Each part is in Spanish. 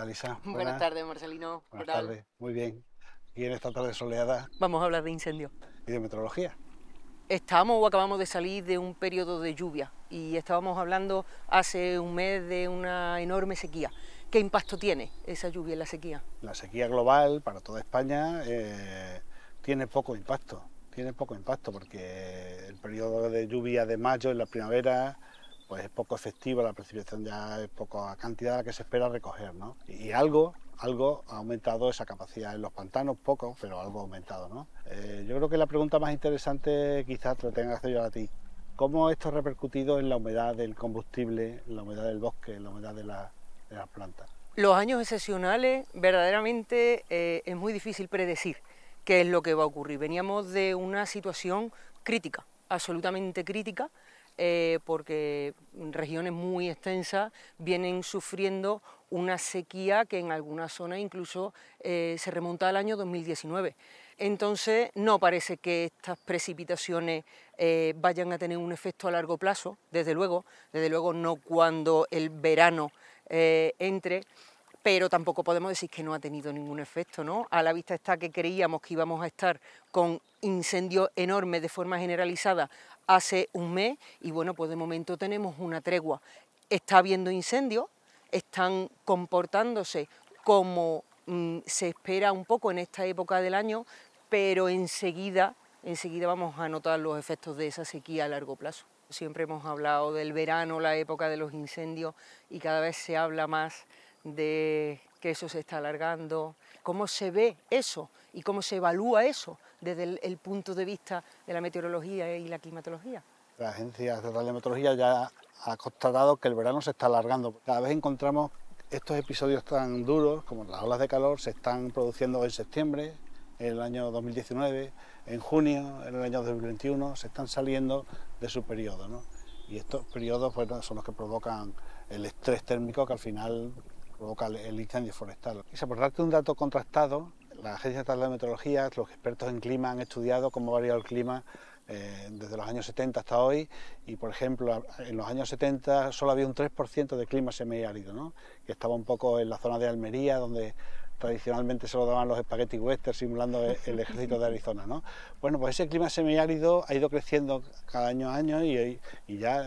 tal, Isa? Buenas tardes, Marcelino. ¿Qué Buenas tal? tardes, muy bien. Aquí en esta tarde soleada Vamos a hablar de incendios. y de meteorología. Estamos o acabamos de salir de un periodo de lluvia y estábamos hablando hace un mes de una enorme sequía. ¿Qué impacto tiene esa lluvia en la sequía? La sequía global para toda España tiene poco impacto. Tiene poco impacto porque el periodo de lluvia de mayo en la primavera pues es poco efectivo, la precipitación ya es poca cantidad la que se espera recoger, ¿no? Y algo ha aumentado esa capacidad en los pantanos, poco, pero algo ha aumentado, ¿no? Yo creo que la pregunta más interesante quizás te la tenga que hacer yo a ti. ¿Cómo esto ha repercutido en la humedad del combustible, en la humedad del bosque, en la humedad de las plantas? Los años excepcionales, verdaderamente es muy difícil predecir qué es lo que va a ocurrir. Veníamos de una situación crítica, absolutamente crítica, porque regiones muy extensas vienen sufriendo una sequía que en algunas zonas incluso se remonta al año 2019. Entonces no parece que estas precipitaciones vayan a tener un efecto a largo plazo, desde luego no cuando el verano entre, pero tampoco podemos decir que no ha tenido ningún efecto, ¿no? A la vista está que creíamos que íbamos a estar con incendios enormes de forma generalizada hace un mes y bueno, pues de momento tenemos una tregua. Está habiendo incendios, están comportándose como se espera un poco en esta época del año, pero enseguida vamos a notar los efectos de esa sequía a largo plazo. Siempre hemos hablado del verano, la época de los incendios, y cada vez se habla más de que eso se está alargando. ¿Cómo se ve eso y cómo se evalúa eso desde el punto de vista de la meteorología y la climatología? La Agencia Estatal de Meteorología ya ha constatado que el verano se está alargando. Cada vez encontramos estos episodios tan duros como las olas de calor se están produciendo en septiembre, en el año 2019, en junio, en el año 2021, se están saliendo de su periodo, ¿no? Y estos periodos son los que provocan el estrés térmico que al final provoca el incendio forestal. Y por darte un dato contrastado, la Agencia Estatal de Meteorología, los expertos en clima han estudiado cómo ha variado el clima desde los años 70 hasta hoy, y por ejemplo en los años 70 solo había un 3% de clima semiárido, ¿no? Que estaba un poco en la zona de Almería, donde tradicionalmente se lo daban los espagueti western simulando el ejército de Arizona, ¿no? Bueno, pues ese clima semiárido ha ido creciendo cada año y ya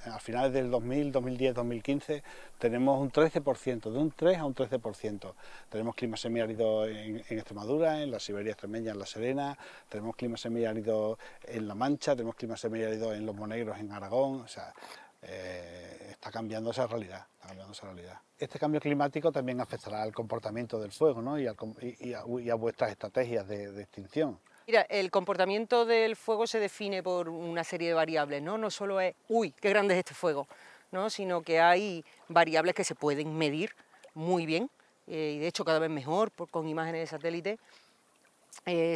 a finales del 2000, 2010, 2015 tenemos un 13%, de un 3 a un 13%. Tenemos clima semiárido en Extremadura, en la Siberia extremeña, en La Serena, tenemos clima semiárido en La Mancha, tenemos clima semiárido en Los Monegros, en Aragón, o sea, está cambiando esa realidad, Este cambio climático también afectará al comportamiento del fuego, ¿no? y a vuestras estrategias de extinción. Mira, el comportamiento del fuego se define por una serie de variables, ¿no? No solo es, uy, qué grande es este fuego, ¿no? Sino que hay variables que se pueden medir muy bien, y de hecho cada vez mejor con imágenes de satélite.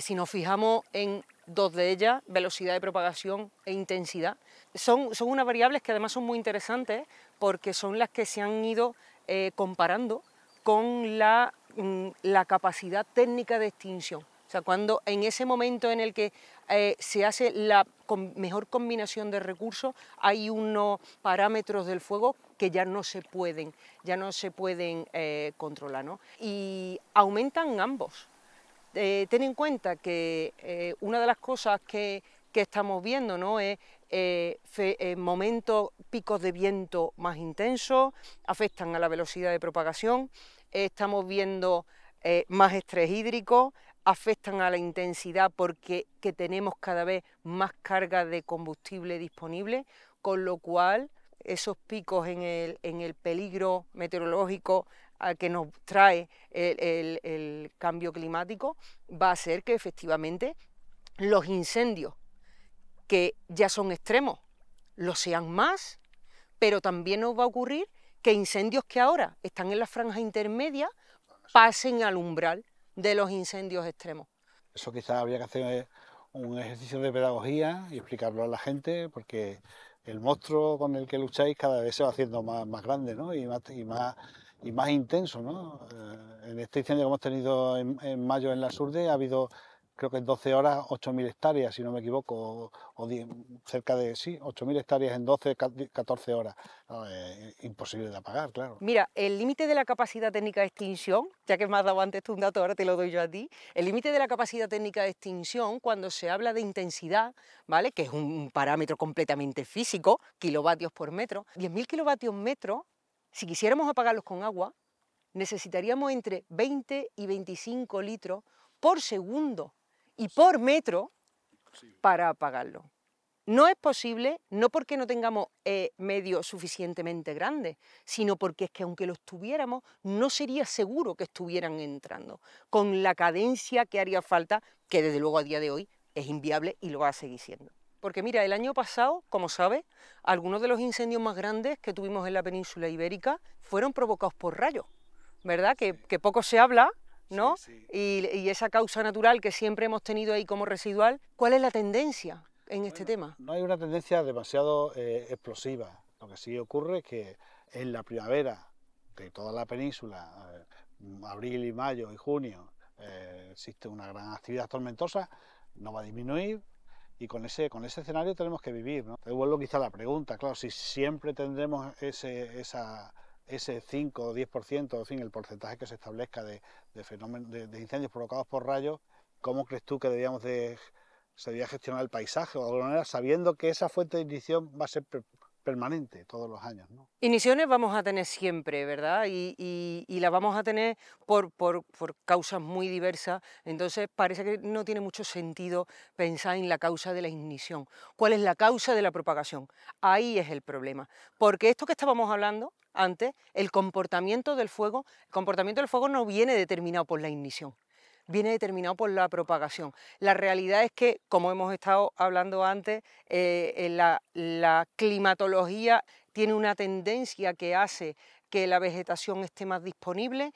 Si nos fijamos en dos de ellas, velocidad de propagación e intensidad, son unas variables que además son muy interesantes porque son las que se han ido comparando con la capacidad técnica de extinción. O sea, cuando en ese momento en el que se hace la mejor combinación de recursos, hay unos parámetros del fuego que ya no se pueden controlar, ¿no? Y aumentan ambos. Ten en cuenta que una de las cosas que estamos viendo, ¿no?, es momentos, picos de viento más intensos, afectan a la velocidad de propagación, estamos viendo más estrés hídrico, afectan a la intensidad porque tenemos cada vez más carga de combustible disponible, con lo cual esos picos en el peligro meteorológico que nos trae el cambio climático va a ser que efectivamente los incendios que ya son extremos lo sean más, pero también nos va a ocurrir que incendios que ahora están en la franja intermedia pasen al umbral de los incendios extremos. Eso quizás habría que hacer un ejercicio de pedagogía y explicarlo a la gente, porque el monstruo con el que lucháis cada vez se va haciendo más grande, ¿no? y más intenso, ¿no? En este incendio que hemos tenido en mayo en la Surde ha habido creo que en 12 horas 8.000 hectáreas, si no me equivoco, o cerca de, sí, 8.000 hectáreas en 12, 14 horas. No, imposible de apagar, claro. Mira, el límite de la capacidad técnica de extinción, ya que me has dado antes tú un dato, ahora te lo doy yo a ti, el límite de la capacidad técnica de extinción, cuando se habla de intensidad, ¿vale?, que es un parámetro completamente físico, kilovatios por metro, 10.000 kilovatios metro, si quisiéramos apagarlos con agua, necesitaríamos entre 20 y 25 litros por segundo y por metro para apagarlo. No es posible, no porque no tengamos medios suficientemente grandes, sino porque es que aunque los tuviéramos, no sería seguro que estuvieran entrando, con la cadencia que haría falta, que desde luego a día de hoy es inviable y lo va a seguir siendo. Porque mira, el año pasado, como sabes, algunos de los incendios más grandes que tuvimos en la península ibérica fueron provocados por rayos, ¿verdad? Que poco se habla, ¿no? Sí, sí. Y esa causa natural que siempre hemos tenido ahí como residual, ¿cuál es la tendencia en este tema? No hay una tendencia demasiado explosiva. Lo que sí ocurre es que en la primavera de toda la península, abril y mayo y junio, existe una gran actividad tormentosa, no va a disminuir y con ese escenario tenemos que vivir, ¿no? Te vuelvo quizá a la pregunta, claro, si siempre tendremos ese 5 o 10%, en fin, el porcentaje que se establezca de fenómenos de incendios provocados por rayos, ¿cómo crees tú que se debía gestionar el paisaje o de alguna manera sabiendo que esa fuente de ignición va a ser permanente todos los años, ¿no? Igniciones vamos a tener siempre, ¿verdad? Y las vamos a tener por causas muy diversas, entonces parece que no tiene mucho sentido pensar en la causa de la ignición. ¿Cuál es la causa de la propagación? Ahí es el problema, porque esto que estábamos hablando antes, el comportamiento del fuego no viene determinado por la ignición, viene determinado por la propagación. La realidad es que, como hemos estado hablando antes, la climatología tiene una tendencia que hace que la vegetación esté más disponible,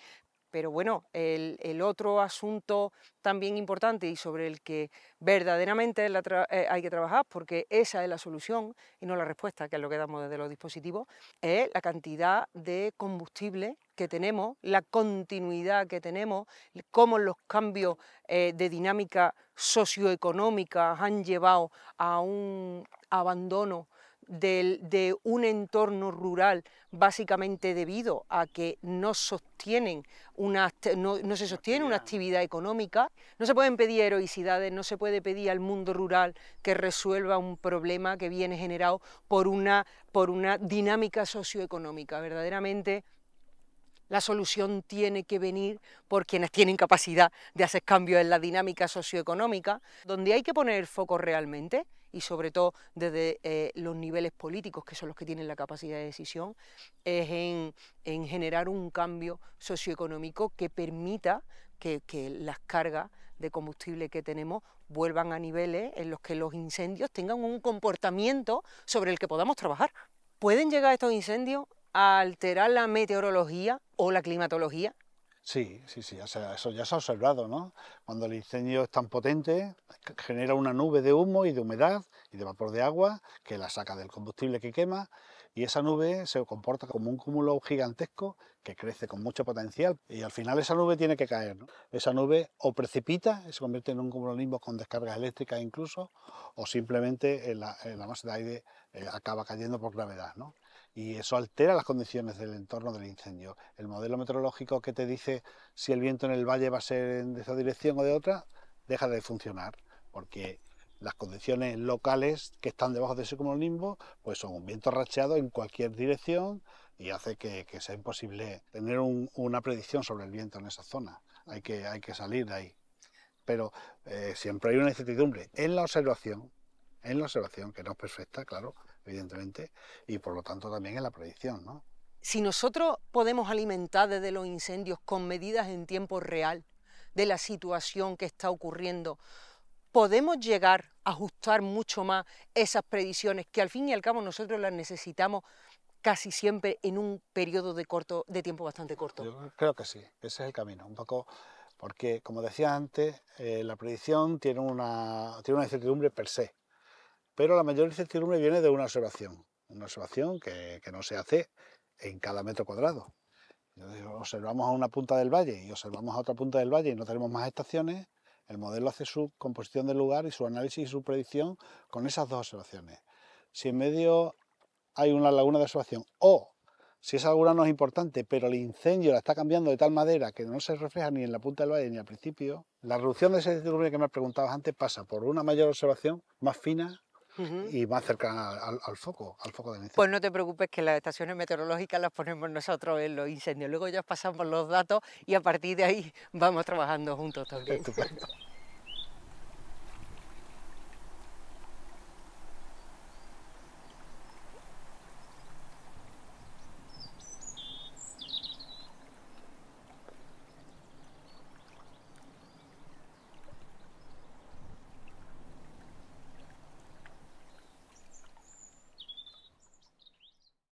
pero bueno, el otro asunto también importante y sobre el que verdaderamente hay que trabajar, porque esa es la solución y no la respuesta, que es lo que damos desde los dispositivos, es la cantidad de combustible que tenemos, la continuidad que tenemos, cómo los cambios de dinámica socioeconómica han llevado a un abandono de un entorno rural, básicamente debido a que no se sostiene una actividad económica. No se pueden pedir heroicidades, no se puede pedir al mundo rural que resuelva un problema que viene generado por una dinámica socioeconómica. Verdaderamente la solución tiene que venir por quienes tienen capacidad de hacer cambios en la dinámica socioeconómica, donde hay que poner el foco realmente, y sobre todo desde los niveles políticos, que son los que tienen la capacidad de decisión, es en generar un cambio socioeconómico que permita que las cargas de combustible que tenemos vuelvan a niveles en los que los incendios tengan un comportamiento sobre el que podamos trabajar. ¿Pueden llegar estos incendios a alterar la meteorología o la climatología? Sí, o sea, eso ya se ha observado, ¿no? Cuando el incendio es tan potente, genera una nube de humo y de humedad y de vapor de agua que la saca del combustible que quema, y esa nube se comporta como un cúmulo gigantesco que crece con mucho potencial, y al final esa nube tiene que caer, ¿no? Esa nube o precipita y se convierte en un cumulonimbus con descargas eléctricas incluso, o simplemente en la masa de aire acaba cayendo por gravedad, ¿no? Y eso altera las condiciones del entorno del incendio. El modelo meteorológico que te dice si el viento en el valle va a ser de esa dirección o de otra, deja de funcionar, porque las condiciones locales que están debajo de ese cumulonimbus pues son un viento racheado en cualquier dirección y hace que sea imposible tener una predicción sobre el viento en esa zona. Hay que salir de ahí. Pero siempre hay una incertidumbre en la observación, que no es perfecta, claro, evidentemente, y por lo tanto también en la predicción, ¿no? Si nosotros podemos alimentar desde los incendios con medidas en tiempo real de la situación que está ocurriendo, podemos llegar a ajustar mucho más esas predicciones que al fin y al cabo nosotros las necesitamos casi siempre en un periodo de tiempo bastante corto. Yo creo que sí, ese es el camino, un poco, porque como decía antes, la predicción tiene una incertidumbre per se, pero la mayor incertidumbre viene de una observación que no se hace en cada metro cuadrado. Observamos a una punta del valle y observamos a otra punta del valle y no tenemos más estaciones, El modelo hace su composición del lugar y su análisis y su predicción con esas dos observaciones. Si en medio hay una laguna de observación o si esa laguna no es importante, pero el incendio la está cambiando de tal manera que no se refleja ni en la punta del valle ni al principio, la reducción de esa incertidumbre que me preguntabas antes pasa por una mayor observación más fina y más cercana al foco del incendio. Pues no te preocupes que las estaciones meteorológicas las ponemos nosotros en los incendios. Luego ya pasamos los datos y a partir de ahí vamos trabajando juntos también. Estupendo.